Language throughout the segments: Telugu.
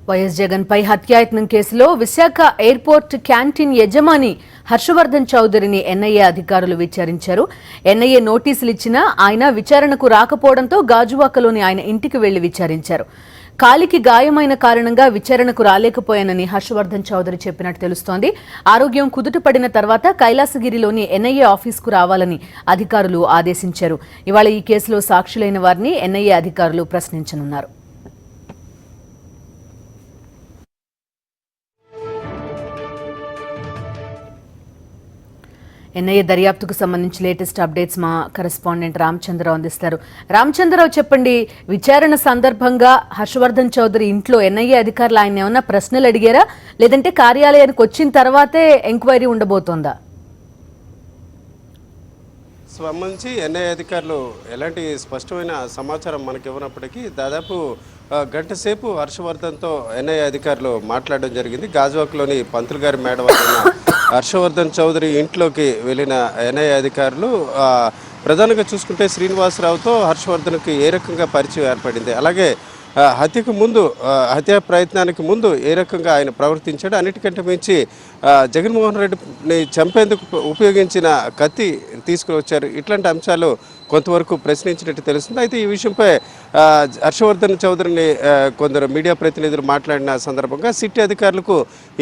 వైఎస్ జగన్ పై హత్యాయత్నం కేసులో విశాఖ ఎయిర్పోర్ట్ క్యాంటీన్ యజమాని హర్షవర్ధన్ చౌదరిని ఎన్ఐఏ అధికారులు విచారించారు. ఎన్ఐఏ నోటీసులు ఇచ్చినా ఆయన విచారణకు రాకపోవడంతో గాజువాకలోని ఆయన ఇంటికి వెళ్లి విచారించారు. కాలికి గాయమైన కారణంగా విచారణకు రాలేకపోయానని హర్షవర్ధన్ చౌదరి చెప్పినట్టు తెలుస్తోంది. ఆరోగ్యం కుదుటపడిన తర్వాత కైలాసగిరిలోని ఎన్ఐఏ ఆఫీసుకు రావాలని అధికారులు ఆదేశించారు. ఇవాళ ఈ కేసులో సాక్షులైన వారిని ఎన్ఐఏ అధికారులు ప్రశ్నించనున్నారు. ఎన్ఐఏ దర్యాప్తుకు సంబంధించి లేటెస్ట్ అప్డేట్స్ మా కరెస్పాండెంట్ రామచంద్రరావు అందిస్తారు. రామచంద్రరావు, చెప్పండి, విచారణ సందర్భంగా హర్షవర్ధన్ చౌదరి ఇంట్లో ఎన్ఐఏ అధికారులు ఆయన ఏమన్నా ప్రశ్నలు అడిగారా, లేదంటే కార్యాలయానికి వచ్చిన తర్వాతే ఎంక్వైరీ ఉండబోతోందా? సంబంధించి ఎన్ఐఏ అధికారులు ఎలాంటి స్పష్టమైన సమాచారం మనకి ఇవ్వనప్పటికీ దాదాపు గంట సేపు హర్షవర్ధన్తో ఎన్ఐఏ అధికారులు మాట్లాడడం జరిగింది. గాజువాక్లోని పంతులు గారి మేడ వద్ద హర్షవర్ధన్ చౌదరి ఇంట్లోకి వెళ్ళిన ఎన్ఐఏ అధికారులు ప్రధానంగా చూసుకుంటే శ్రీనివాసరావుతో హర్షవర్ధన్కి ఏ రకంగా పరిచయం ఏర్పడింది, అలాగే హత్యకు ముందు హత్యా ప్రయత్నానికి ముందు ఏ రకంగా ఆయన ప్రవర్తించాడు, అన్నిటికంటే మించి జగన్మోహన్ రెడ్డిని చంపేందుకు ఉపయోగించిన కత్తి తీసుకువచ్చారు, ఇట్లాంటి అంశాలు కొంతవరకు ప్రశ్నించినట్టు తెలుస్తుంది. అయితే ఈ విషయంపై హర్షవర్ధన్ చౌదరిని కొందరు మీడియా ప్రతినిధులు మాట్లాడిన సందర్భంగా సిట్ అధికారులకు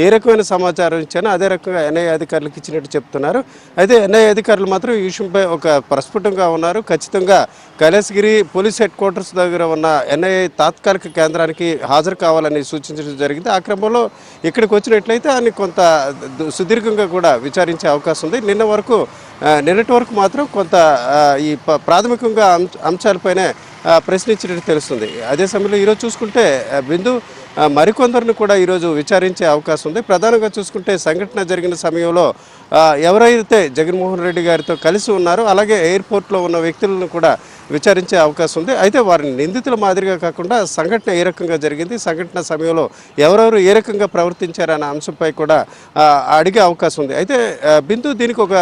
ఏ రకమైన సమాచారం ఇచ్చానో అదే రకంగా ఎన్ఐఏ అధికారులకు ఇచ్చినట్టు చెప్తున్నారు. అయితే ఎన్ఐఏ అధికారులు మాత్రం ఈ విషయంపై ఒక ప్రస్ఫుటంగా ఉన్నారు. ఖచ్చితంగా కైలాసగిరి పోలీస్ హెడ్ క్వార్టర్స్ దగ్గర ఉన్న ఎన్ఐఏ తాత్కాలిక కేంద్రానికి హాజరు కావాలని సూచించడం జరిగింది. ఆ క్రమంలో ఇక్కడికి వచ్చినట్లయితే ఆయన కొంత సుదీర్ఘంగా కూడా విచారించే అవకాశం ఉంది. నిన్నటి వరకు మాత్రం కొంత ఈ ప్రాథమికంగా అంశాలపైనే ప్రశ్నించినట్టు తెలుస్తుంది. అదే సమయంలో ఈరోజు చూసుకుంటే బిందు మరికొందరిని కూడా ఈరోజు విచారించే అవకాశం ఉంది. ప్రధానంగా చూసుకుంటే సంఘటన జరిగిన సమయంలో ఎవరైతే జగన్మోహన్ రెడ్డి గారితో కలిసి ఉన్నారో అలాగే ఎయిర్పోర్ట్లో ఉన్న వ్యక్తులను కూడా విచారించే అవకాశం ఉంది. అయితే వారిని నిందితుల మాదిరిగా కాకుండా సంఘటన ఏ రకంగా జరిగింది, సంఘటన సమయంలో ఎవరెవరు ఏ రకంగా ప్రవర్తించారన్న అంశంపై కూడా అడిగే అవకాశం ఉంది. అయితే బిందు దీనికి ఒక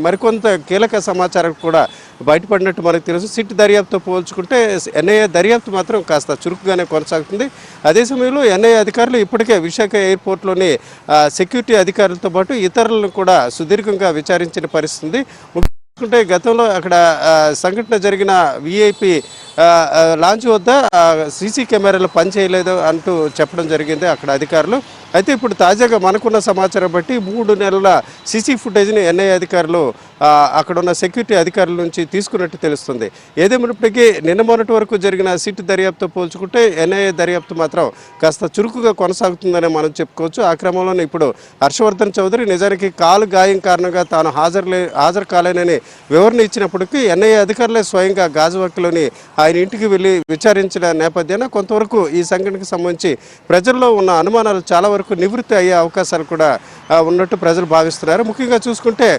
మరికొంత కీలక సమాచారం కూడా బయటపడినట్టు మనకు తెలుసు. సిట్ దర్యాప్తుతో పోల్చుకుంటే ఎన్ఐఏ దర్యాప్తు మాత్రం కాస్త చురుకుగానే కొనసాగుతుంది. అదే సమయంలో ఎన్ఐఏ అధికారులు ఇప్పటికే విశాఖ ఎయిర్పోర్ట్లోని సెక్యూరిటీ అధికారులతో పాటు ఇతరులను కూడా సుదీర్ఘంగా విచారించిన పరిస్థితి. ముఖ్యంగా గతంలో అక్కడ సంఘటన జరిగిన విఐపి లాంచ్ వద్ద సీసీ కెమెరాలు పనిచేయలేదు అంటూ చెప్పడం జరిగింది అక్కడ అధికారులు. అయితే ఇప్పుడు తాజాగా మనకున్న సమాచారం బట్టి 3 నెలల సీసీ ఫుటేజ్ని ఎన్ఐఏ అధికారులు అక్కడున్న సెక్యూరిటీ అధికారుల నుంచి తీసుకున్నట్టు తెలుస్తుంది. ఏదేమైనప్పటికీ నిన్న మొన్నటి వరకు జరిగిన సిట్ దర్యాప్తుతో పోల్చుకుంటే ఎన్ఐఏ దర్యాప్తు మాత్రం కాస్త చురుకుగా కొనసాగుతుందని మనం చెప్పుకోవచ్చు. ఆ క్రమంలోనే ఇప్పుడు హర్షవర్ధన్ చౌదరి నిజానికి కాలు గాయం కారణంగా తాను హాజరు కాలేనని వివరణ ఇచ్చినప్పటికీ ఎన్ఐఏ అధికారులే స్వయంగా గాజువాకలోని ఆయన ఇంటికి వెళ్ళి విచారించిన నేపథ్యాన కొంతవరకు ఈ సంఘటనకు సంబంధించి ప్రజల్లో ఉన్న అనుమానాలు చాలా వరకు నివృత్తి అయ్యే అవకాశాలు కూడా ఉన్నట్టు ప్రజలు భావిస్తున్నారు. ముఖ్యంగా చూసుకుంటే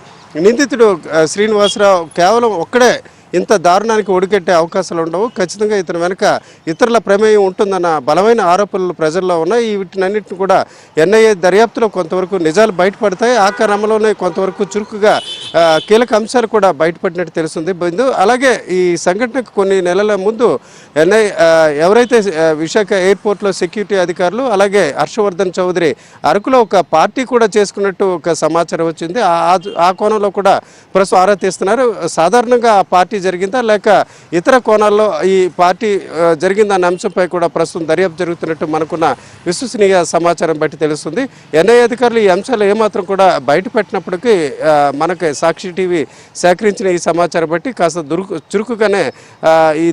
నిందితుడు శ్రీనివాసరావు కేవలం ఒక్కడే ఇంత దారుణానికి ఒడిగట్టే అవకాశాలు ఉండవు. ఖచ్చితంగా ఇతని వెనుక ఇతరుల ప్రమేయం ఉంటుందన్న బలమైన ఆరోపణలు ప్రజల్లో ఉన్నాయి. వీటినన్నింటిని కూడా ఎన్ఐఏ దర్యాప్తులో కొంతవరకు నిజాలు బయటపడతాయి. ఆ క్రమంలోనే కొంతవరకు చురుకుగా కీలక అంశాలు కూడా బయటపడినట్టు తెలుస్తుంది. అలాగే ఈ సంఘటనకు కొన్ని నెలల ముందు ఎవరైతే విశాఖ ఎయిర్పోర్ట్లో సెక్యూరిటీ అధికారులు అలాగే హర్షవర్ధన్ చౌదరి అరకులో ఒక పార్టీ కూడా చేసుకున్నట్టు ఒక సమాచారం వచ్చింది. ఆ కోణంలో కూడా ప్రస్తుతం ఆరా తీస్తున్నారు. సాధారణంగా ఆ పార్టీ జరిగిందా లేక ఇతర కోణాల్లో ఈ పార్టీ జరిగిందన్న అంశంపై కూడా ప్రస్తుతం దర్యాప్తు జరుగుతున్నట్టు మనకున్న విశ్వసనీయ సమాచారం బట్టి తెలుస్తుంది. ఎన్ఐఏ అధికారులు ఈ అంశాలు ఏమాత్రం కూడా బయటపెట్టినప్పటికీ మనకి సాక్షి టీవీ సేకరించిన ఈ సమాచారం బట్టి కాస్త చురుకుగానే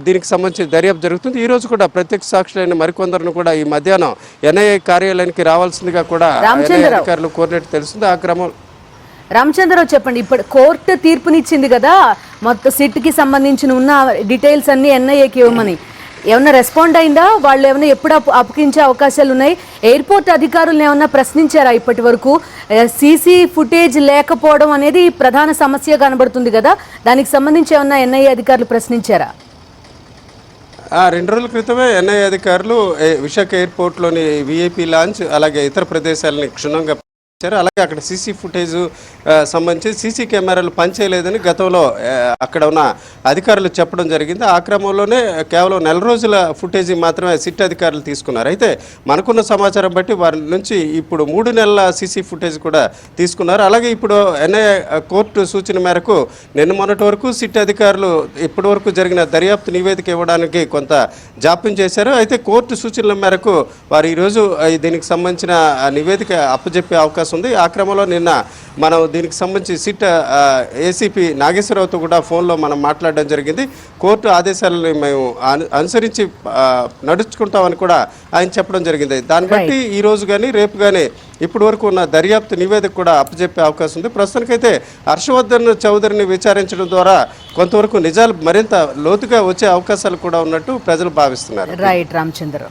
దీనికి సంబంధించి దర్యాప్తు జరుగుతుంది. ఈ రోజు కూడా ప్రత్యక్ష సాక్షులైన మరికొందరిని కూడా ఈ మధ్యాహ్నం ఎన్ఐఏ కార్యాలయానికి రావాల్సిందిగా కూడా ఎన్ఐఏ అధికారులు కోరినట్టు తెలుస్తుంది. ఆ క్రమం రామచంద్రరావు, చెప్పండి, ఇప్పుడు కోర్టు తీర్పునిచ్చింది కదా, మొత్తం సిట్కి సంబంధించిన ఉన్న డీటెయిల్స్ అన్ని ఎన్ఐఏకి ఇవ్వమని, ఏమన్నా రెస్పాండ్ అయిందా? వాళ్ళు ఏమైనా ఎప్పుడు అప్పగించే అవకాశాలు ఉన్నాయి? ఎయిర్పోర్ట్ అధికారులను ఏమన్నా ప్రశ్నించారా? ఇప్పటి వరకు సీసీ ఫుటేజ్ లేకపోవడం అనేది ప్రధాన సమస్య కనబడుతుంది కదా, దానికి సంబంధించి ఏమన్నా ఎన్ఐఏ అధికారులు ప్రశ్నించారా? 2 రోజుల క్రితమే ఎన్ఐఏ అధికారులు విశాఖ ఎయిర్పోర్ట్లోని విఐపి లాంచ్ అలాగే ఇతర ప్రదేశాలని క్షుణ్ణంగా అలాగే అక్కడ సీసీ ఫుటేజ్ సంబంధించి సీసీ కెమెరాలు పనిచేయలేదని గతంలో అక్కడ ఉన్న అధికారులు చెప్పడం జరిగింది. ఆ క్రమంలోనే కేవలం 4 రోజుల ఫుటేజ్ మాత్రమే సిట్ అధికారులు తీసుకున్నారు. అయితే మనకున్న సమాచారం బట్టి వారి నుంచి ఇప్పుడు 3 నెలల సీసీ ఫుటేజ్ కూడా తీసుకున్నారు. అలాగే ఇప్పుడు ఎన్ఐఏ కోర్టు సూచన మేరకు నిన్న మొన్నటి వరకు సిట్ అధికారులు ఇప్పటి వరకు జరిగిన దర్యాప్తు నివేదిక ఇవ్వడానికి కొంత జాప్యం చేశారు. అయితే కోర్టు సూచనల మేరకు వారు ఈరోజు దీనికి సంబంధించిన నివేదిక అప్పచెప్పే అవకాశం ఉంది. ఆ క్రమంలో నిన్న మనం దీనికి సంబంధించి సిట్ ఏసీపీ నాగేశ్వరరావుతో కూడా ఫోన్లో మనం మాట్లాడడం జరిగింది. కోర్టు ఆదేశాలను మేము అనుసరించి నడుచుకుంటామని కూడా ఆయన చెప్పడం జరిగింది. దాన్ని బట్టి ఈ రోజు కానీ రేపు కానీ ఇప్పటి వరకు ఉన్న దర్యాప్తు నివేదిక కూడా అప్పచెప్పే అవకాశం ఉంది. ప్రస్తుతానికైతే హర్షవర్ధన్ చౌదరిని విచారించడం ద్వారా కొంతవరకు నిజాలు మరింత లోతుగా వచ్చే అవకాశాలు కూడా ఉన్నట్టు ప్రజలు భావిస్తున్నారు. రైట్ రామచంద్ర.